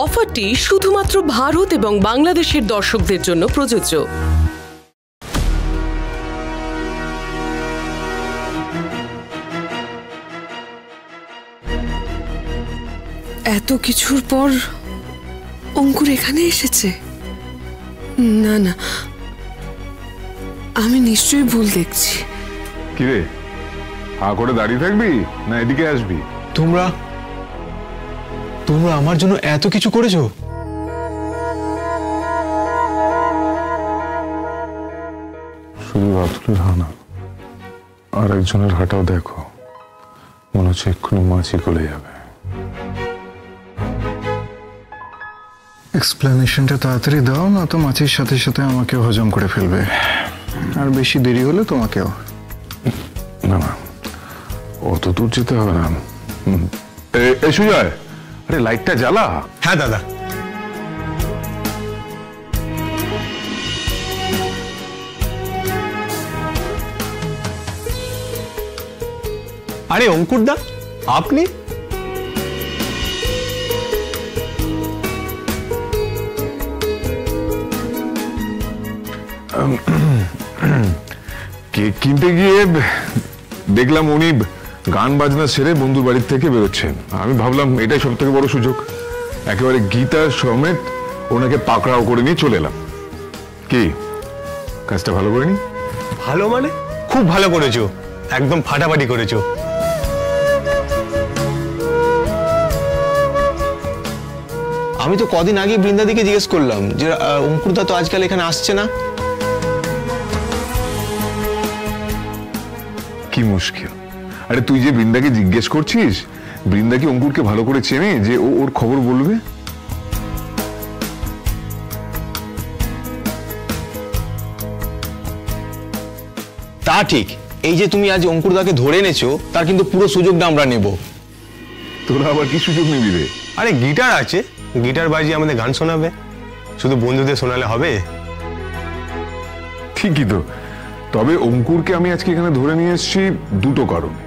অফারটি শুধুমাত্র ভারত এবং বাংলাদেশের দর্শকদের জন্য প্রযোজ্য। এত কিছুর পর অঙ্কুর এখানে এসেছে? না না, আমি নিশ্চয়ই ভুল দেখছি। কিরে, হা করে দাঁড়িয়ে থাকবি না এদিকে আসবি? তোমরা আমার জন্য এত কিছু করেছো? শুধু রাতুলের হা না, আর একজনের হাটাও দেখো, মনে হচ্ছে এক্ষুনি মাছি গলে যাবে। এক্সপ্লেনেশনটা তাড়াতাড়ি দাও, না তো মাছির সাথে সাথে আমাকে হজম করে ফেলবে, আর বেশি দেরি হলে তোমাকেও। না না, অত দূর যেতে হবে না। এই সুজয়, আরে লাইটটা জ্বালা। হ্যাঁ দাদা। আরে অঙ্কুর দা, আপনি? কেক কিনতে গিয়ে দেখলাম উনি গান বাজনা সেরে বন্ধুর বাড়ির থেকে বেরোচ্ছেন। আমি ভাবলাম এটাই সব থেকে বড় সুযোগ, একেবারে গীতার সমেত ওনাকে পাকড়াও করে নিয়ে চলে এলাম। কি কাজটা ভালো করিনি? ভালো মানে খুব ভালো করেছো, একদম ফাটাফাটি করেছো। আমি তো কদিন আগে বৃন্দাদিকে জিজ্ঞেস করলাম যে অঙ্কুরদা তো আজকাল এখানে আসছে না। কি মুশকিল! আরে তুই যে বৃন্দাকে জিজ্ঞেস করছিস, বৃন্দা কি অঙ্কুরকে ভালো করে চেনে যে ও ওর খবর বলবে? তা ঠিক, এই যে তুমি আজ অঙ্কুরদাকে ধরে এনেছো তার কিন্তু পুরো সুযোগটা আমরা নেব। তোরা আবার কি সুযোগ নিবি রে? আরে গিটার আছে, গিটার বাজিয়ে আমাদের গান শোনাবে, শুধু বন্ধুদের শোনালে হবে? ঠিকই তো। তবে অঙ্কুরকে আমি আজকে এখানে ধরে নিয়ে এসেছি দুটো কারণে।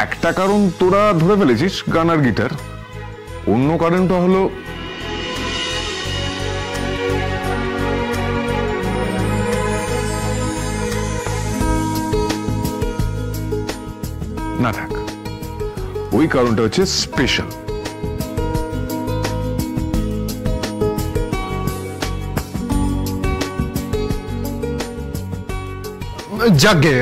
একটা কারণ তোরা ধরে ফেলেছিস, গান আর গিটার। অন্য কারণটা হলো না থাক, ওই কারণটা হচ্ছে স্পেশাল। যাকে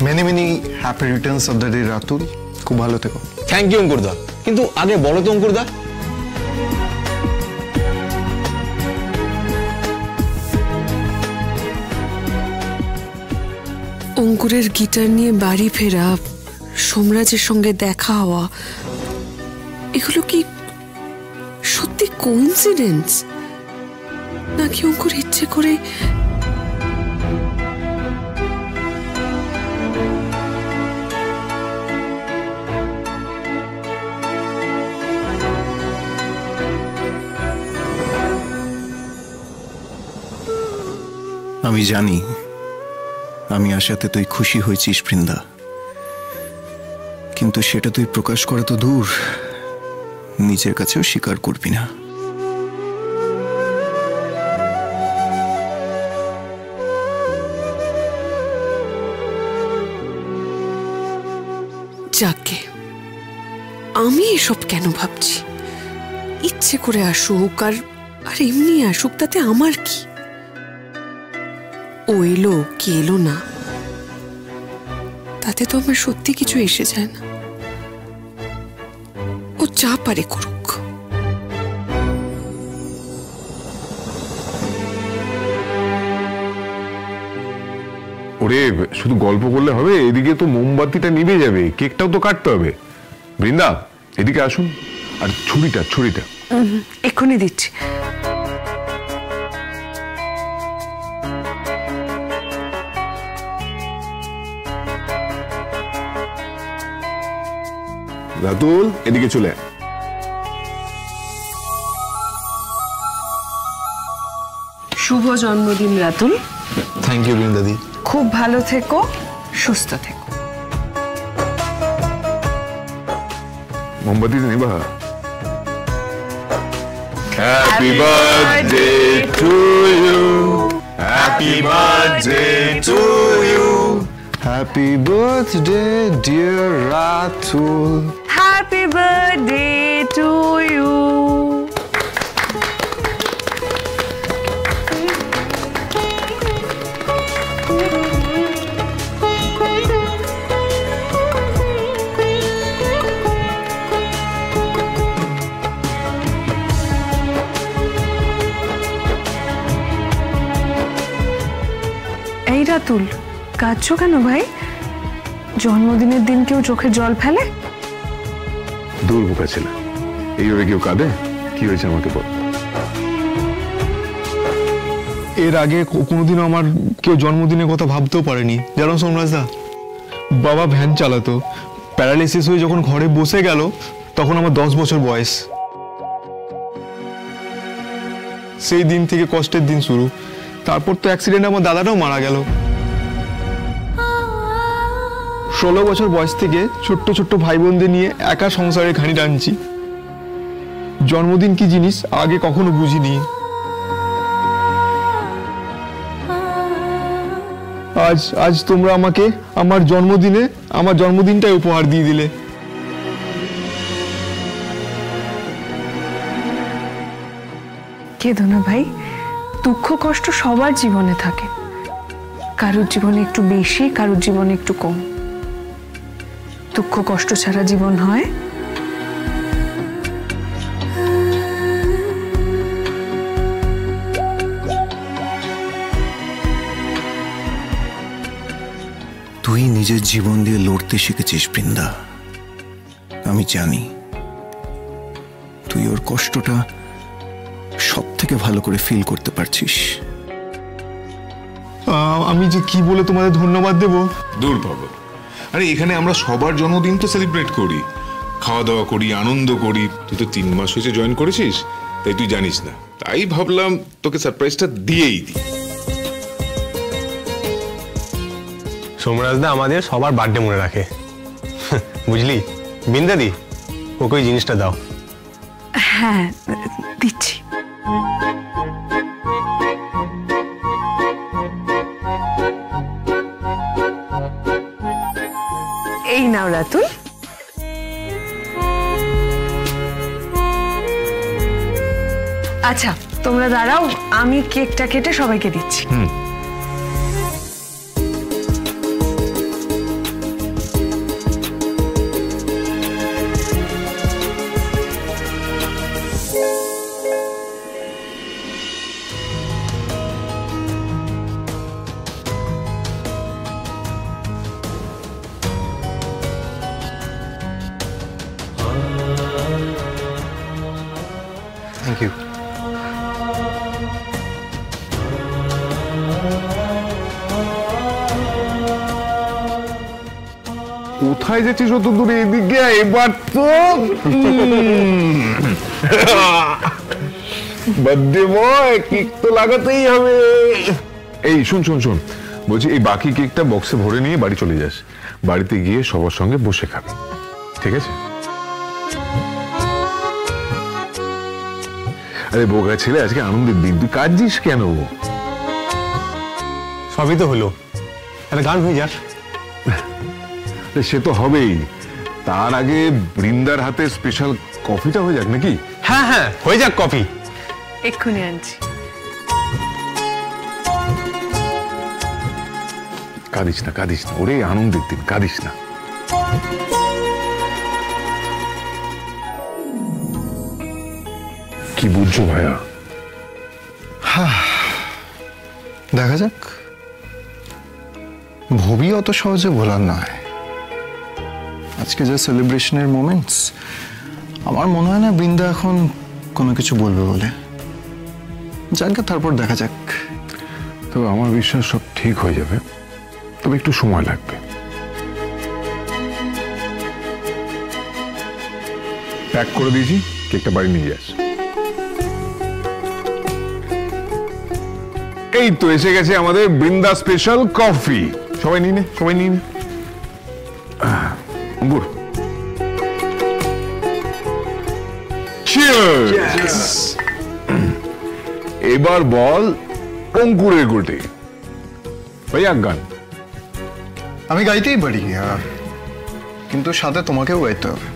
many many happy Returns of the day Ratul, খুব ভালো থেকো। থ্যাংক ইউ অঙ্কুরদা, কিন্তু আগে বলো তো অঙ্কুরদা, অঙ্কুরের গিটার নিয়ে বাড়ি ফেরা, সোমরাজের সঙ্গে দেখা হওয়া, এগুলো কি সত্যি কোইন্সিডেন্স নাকি অঙ্কুর ইচ্ছে করে? আমি জানি আমি আশাতে তুই খুশি হয়েছিস বৃন্দা, কিন্তু সেটা তুই প্রকাশ করা তো দূর, নিজের কাছেও স্বীকার করবি না। যাকে আমি এসব কেন ভাবছি? ইচ্ছে করে আসুক আর এমনি আসুক, তাতে আমার কি? ও এলো কি এলো না, তাতে তো আমার সত্যি কিছু এসে যায় না। ও যা পারে করুক। ওরে শুধু গল্প করলে হবে, এদিকে তো মোমবাতিটা নিভে যাবে, কেকটাও তো কাটতে হবে। বৃন্দা এদিকে আসুন, আর ছুরিটা এক্ষুনি দিচ্ছি। রাতুল এদিকে চলে। শুভ জন্মদিন রাতুল। Thank you বৃন্দাদি। খুব ভালো থেকো, সুস্থ থেকো। মোমবাতি নেবা। Happy birthday to you, happy birthday to you, happy birthday dear Ratul. Happy birthday to you. এই রাতুল, কাঁদছো কেন ভাই? জন্মদিনের দিন কেউ চোখে জল ফেলে? দূর বোকা ছিল, এইভাবে কেউ কাঁদে? কি হয়েছে আমাকে বল। এর আগে কোনোদিনও আমার কেউ জন্মদিনের কথা ভাবতেও পারেনি জানো সোমরাজদা। বাবা ভ্যান চালাতো, প্যারালাইসিস হয়ে যখন ঘরে বসে গেল তখন আমার 10 বছর বয়স। সেই দিন থেকে কষ্টের দিন শুরু। তারপর তো অ্যাক্সিডেন্টে আমার দাদাটাও মারা গেল। 16 বছর বয়স থেকে ছোট্ট ছোট্ট ভাই বোনদের নিয়ে একা সংসারের ঘানি টানছি। জন্মদিন কি জিনিস আগে কখনো বুঝিনি। আজ তোমরা আমাকে আমার জন্মদিনটাই উপহার দিয়ে দিলে। কেঁদো না ভাই, দুঃখ কষ্ট সবার জীবনে থাকে। কারোর জীবনে একটু বেশি, কারোর জীবনে একটু কম। দুঃখ কষ্ট ছাড়া জীবন হয়? তুই নিজের জীবন দিয়ে লড়তে শিখেছিস বৃন্দা। আমি জানি তুই ওর কষ্টটা সব থেকে ভালো করে ফিল করতে পারছিস। আমি যে কি বলে তোমাদের ধন্যবাদ দেব। দূর পাবো, আরে এখানে আমরা সবার জন্মদিন তো সেলিব্রেট করি, খাওয়া দাওয়া করি, আনন্দ করি। তুই তো 3 মাস হয়েছে জয়েন করেছিস, তাই তুই জানিস না। তাই ভাবলাম তোকে সারপ্রাইজটা দিয়েই দিই। সোমরাজদা আমাদের সবার বার্থডে মনে রাখে, বুঝলি? বিন্দাদি, ওকে ওই জিনিসটা দাও। হ্যাঁ দিচ্ছি। এই নাও রাতুল। আচ্ছা তোমরা দাঁড়াও, আমি কেকটা কেটে সবাইকে দিচ্ছি। Thank you. কোথায় যাচ্ছিস অত দূরে? এদিকে এবার তো বার্থডে বয়, কেক তো লাগাতেই হবে। এই শোন শোন শোন, বলছি এই বাকি কেকটা বক্সে ভরে নিয়ে বাড়ি চলে যাস। বাড়িতে গিয়ে সবার সঙ্গে বসে খাবি, ঠিক আছে? আরে বোকা ছেলে, আজকে আনন্দের দিন, তুই কাঁদছিস কেন? সবই তো হলো, একটা গান হয়ে যাক। সে তো হবেই, তার আগে বৃন্দার হাতে স্পেশাল কফিটা হয়ে যাক নাকি? হ্যাঁ হ্যাঁ হয়ে যাক কফি। এক্ষুনি আনছি। কাঁদিস না কাঁদিস না, ওরে আনন্দের দিন, কাঁদিস না। কি বুঝছো ভাইয়া? দেখা যাক, ভবি অত সহজে ভোলার নয়। আজকে যে সেলিব্রেশনের মোমেন্টস, আমার মনে হয় না বৃন্দা এখন কোনো কিছু বলবে বলে। যাকে তারপর দেখা যাক। তবে আমার বিশ্বাস সব ঠিক হয়ে যাবে, তবে একটু সময় লাগবে। প্যাক করে দিয়েছি, কেকটা বাড়ি নিয়ে যাস। এই তো এসে গেছে আমাদের বৃন্দা স্পেশাল কফি। সবাই নিয়ে নে, সবাই নিয়ে নে। অঙ্কুর চিয়ার্স। এবার বল অঙ্কুরের গোটে ভাইয়া গান। আমি গাইতেই পারি, কিন্তু সাথে তোমাকেও গাইতে হবে।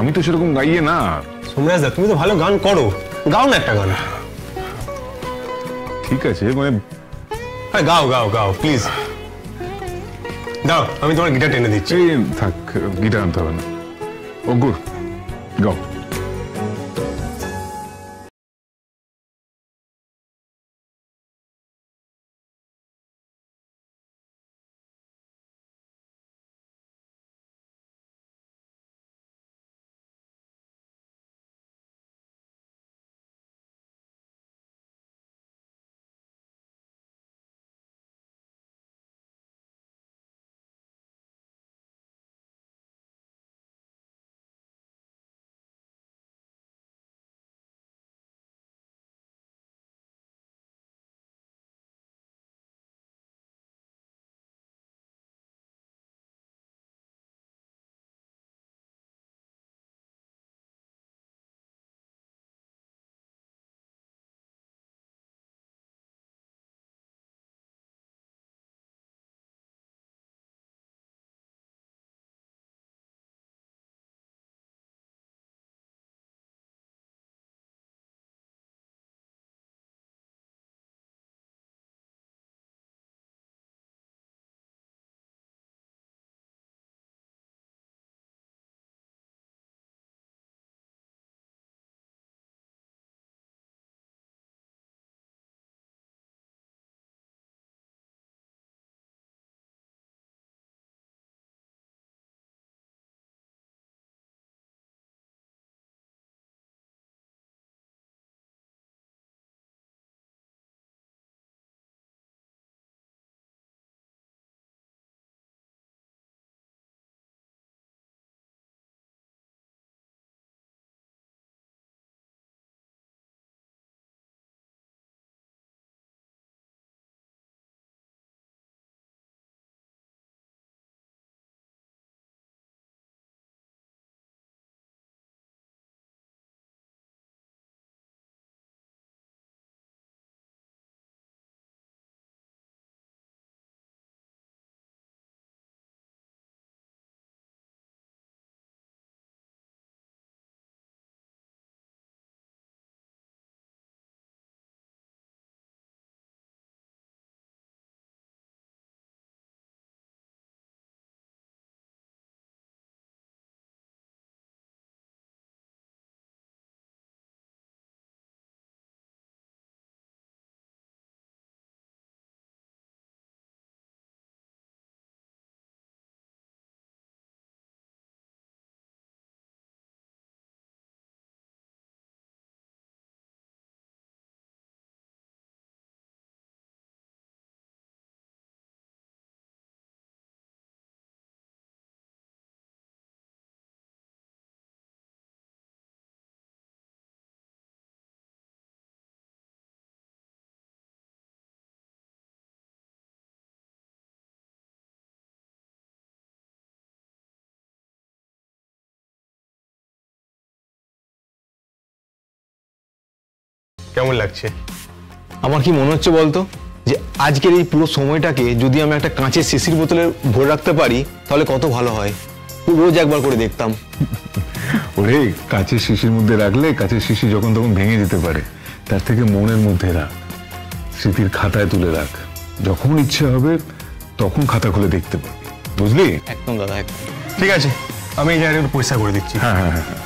আমি তো সেরকম গাইয়ে না। সোমরাজ দা, তুমি তো ভালো গান করো, গাও না একটা গান। ঠিক আছে, মানে গাও গাও গাও প্লিজ। দাও, আমি তোমার গিটার টেনে দিচ্ছি। থাক, গিটার আনতে হবে না। অঙ্কুর গাও। কেমন লাগছে? আমার কি মনে হচ্ছে বলতো, যে আজকের এই পুরো সময়টাকে যদি আমি একটা কাঁচের শিশির বোতলে ভরে রাখতে পারি তাহলে কত ভালো হয়। রোজ একবার করে দেখতাম। ওরে, কাঁচের শিশির মধ্যে রাখলে কাঁচের শিশি যখন তখন ভেঙে যেতে পারে, তার থেকে মনের মধ্যে রাখ, স্মৃতির খাতায় তুলে রাখ, যখন ইচ্ছে হবে তখন খাতা খুলে দেখতে পারবি, বুঝলি? একদম দাদা, একদম। ঠিক আছে, আমি এই জায়গাটা একটু পরিষ্কার করে দিচ্ছি। হ্যাঁ হ্যাঁ হ্যাঁ।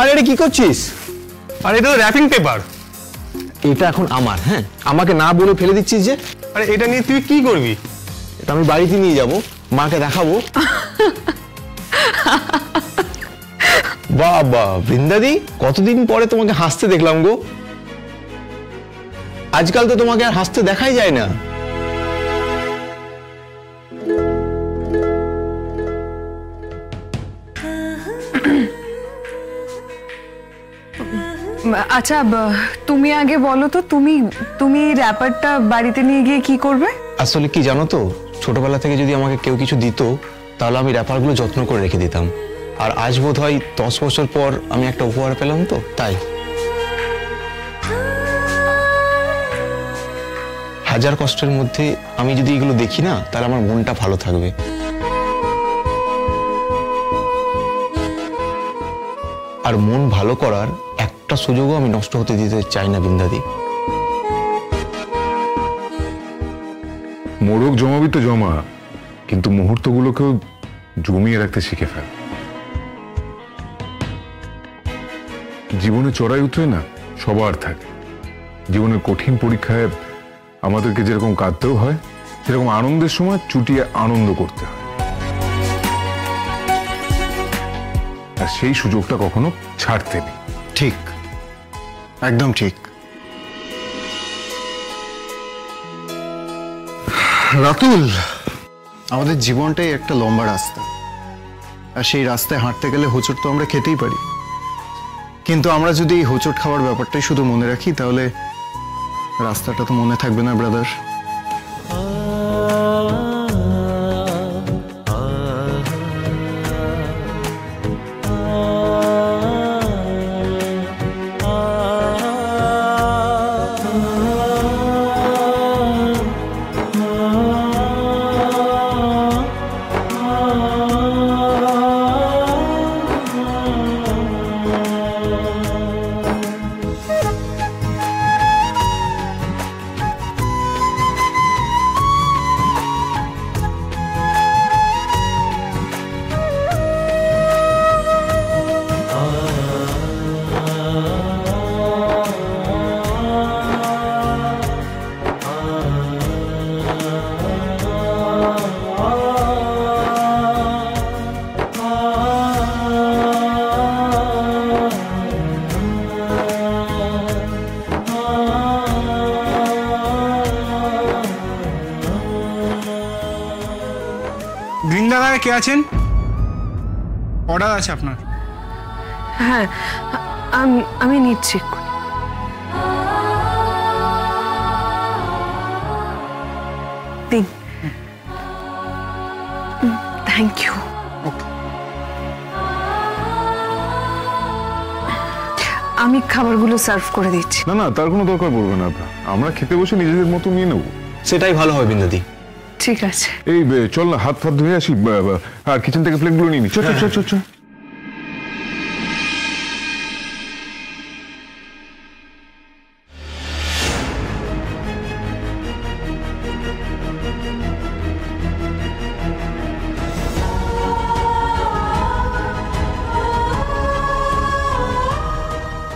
আরে এটা কি করছিস? আর এটা তো র্যাপিং পেপার। এটা এখন আমার, হ্যাঁ, আমাকে না বলে ফেলে দিচ্ছিস যে? আরে এটা নিয়ে তুই কি করবি? এটা আমি বাড়িতে নিয়ে যাব, মাকে দেখাবো। বাবা বৃন্দাদি, কতদিন পরে তোমাকে হাসতে দেখলাম গো। আজকাল তো তোমাকে আর হাসতে দেখাই যায় না। আচ্ছা তুমি আগে বলো তো, তুমি র্যাপারটা বাড়িতে নিয়ে গিয়ে কি করবে? আসলে কি জানো তো, ছোটবেলা থেকে যদি আমাকে কেউ কিছু দিত তাহলে আমি র্যাপারগুলো যত্ন করে রেখে দিতাম। আর আজ বোধ হয় 10 বছর পর আমি একটা উপহার পেলাম, তো তাই। হাজার কষ্টের মধ্যে আমি যদি এগুলো দেখি না, তাহলে আমার মনটা ভালো থাকবে। আর মন ভালো করার একটা সুযোগও আমি নষ্ট হতে দিতে চাই না বৃন্দাদি। মোড়ক জমাবি তো জমা, কিন্তু মুহূর্তগুলোকেও জমিয়ে রাখতে শিখে ফেল। জীবনে চড়াই উতরে না সবার থাকে। জীবনের কঠিন পরীক্ষায় আমাদেরকে যেরকম কাঁদতেও হয়, সেরকম আনন্দের সময় চুটিয়ে আনন্দ করতে হয়। আর সেই সুযোগটা কখনো ছাড়তে নেই। ঠিক, একদম ঠিক। রাতুল, আমাদের জীবনটাই একটা লম্বা রাস্তা, আর সেই রাস্তায় হাঁটতে গেলে হোঁচট তো আমরা খেতেই পারি, কিন্তু আমরা যদি এই হোঁচট খাওয়ার ব্যাপারটাই শুধু মনে রাখি, তাহলে রাস্তাটা তো মনে থাকবে না ব্রাদার। বৃন্দা দাদা কে আছেন? অর্ডার আছে আপনার। হ্যাঁ, আমি নিচ্ছি। দিন। Thank you. আমি খাবারগুলো সার্ভ করে দিচ্ছি। না না, তার কোনো দরকার পড়বে না, আমরা খেতে বসে নিজেদের মতো নিয়ে নেব। সেটাই ভালো হবে বৃন্দাদি। ঠিক আছে। এই চল না, হাত ফাত ধুয়ে আসি, আর কিচেন থেকে প্লেটগুলো নিয়ে নি। চল চল চল চল।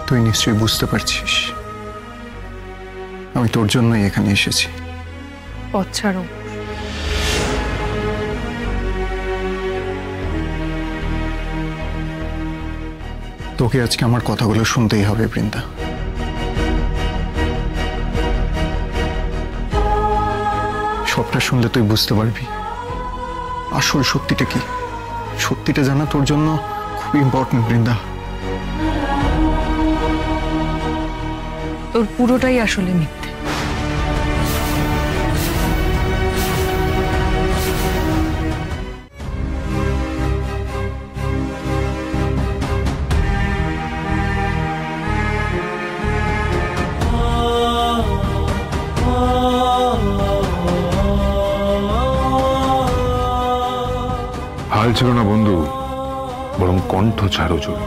তুই নিশ্চয়ই বুঝতে পারছিস আমি তোর জন্যই এখানে এসেছি। পথ ছাড়ো। তোকে আজকে আমার কথাগুলো শুনতেই হবে বৃন্দা। সবটা শুনলে তুই বুঝতে পারবি আসল সত্যিটা কি। সত্যিটা জানা তোর জন্য খুব ইম্পর্টেন্ট বৃন্দা। তোর পুরোটাই আসলে মিথ্যে। হাল ছিল না বন্ধু, বরং কণ্ঠ ছাড়ো জোরে।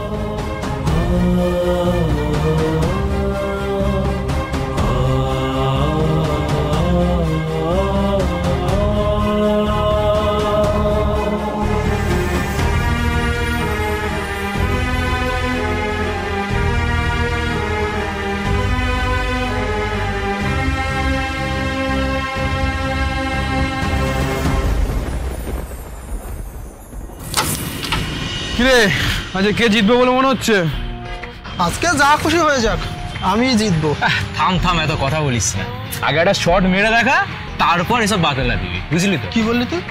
কিরে, আজকে কে জিতবে বলে মনে হচ্ছে? আজকে যা খুশি হয়ে যাক, আমি জিতবো। থাম থাম, এত কথা বলিস না। আগে একটা শট মেরে দেখা, তারপর এসব বাতলা দিবি, বুঝলি তো? কি বললি তুই?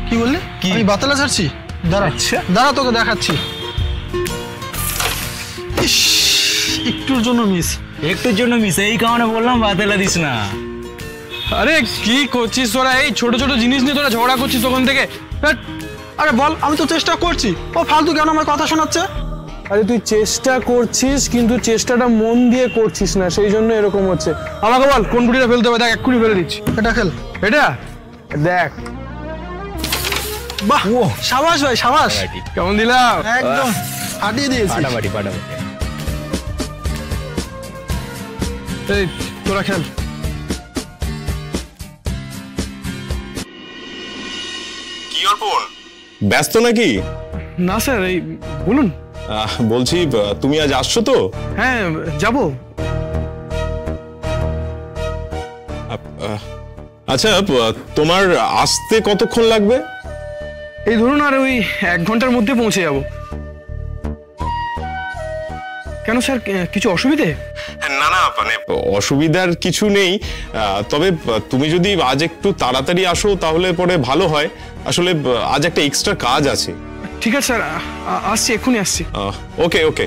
কি বললি? কি? আমি বাতলা ছাড়ছি? দাঁড়া, আচ্ছা। দাঁড়া তোকে দেখাচ্ছি। একটুর জন্য মিস। একটুর জন্য মিস, এই কারণে বললাম বাতেলা দিস না। আরে কি করছিস তোরা? এই ছোট ছোট জিনিস নিয়ে তোরা ঝগড়া করছিস তখন থেকে। আরে বল, আমি তো চেষ্টা করছি, ও ফালতু কেন আমার কথা শোনাচ্ছে? আরে তুই চেষ্টা করছিস কিন্তু চেষ্টাটা মন দিয়ে করছিস না, সেই জন্য এরকম হচ্ছে। আমাকে বল কোন গুটিটা ফেলতে হবে, দেখ এক্ষুনি ফেলে দিচ্ছি। এটা খেল, এটা দেখ। বাহ, সাবাস ভাই সাবাস। কেমন দিলাম? একদম ফাটিয়ে দিয়েছি। ফাটাফাটি ফাটাফাটি। এই তোরা খেল। কি অর্পণ, ব্যস্ত নাকি? না স্যার, এই বলুন। বলছি তুমি আজ আসছো তো? হ্যাঁ যাব। আচ্ছা, তোমার আসতে কতক্ষণ লাগবে? এই ধরুন আর ওই 1 ঘন্টার মধ্যে পৌঁছে যাব। কেন স্যার, কিছু অসুবিধে? না না, মানে অসুবিধার কিছু নেই, তবে তুমি যদি আজ একটু তাড়াতাড়ি আসো তাহলে পরে ভালো হয়। আসলে আজ একটা এক্সট্রা কাজ আছে। ঠিক আছে স্যার, আসছি, এক্ষুনি আসছি। ওকে ওকে।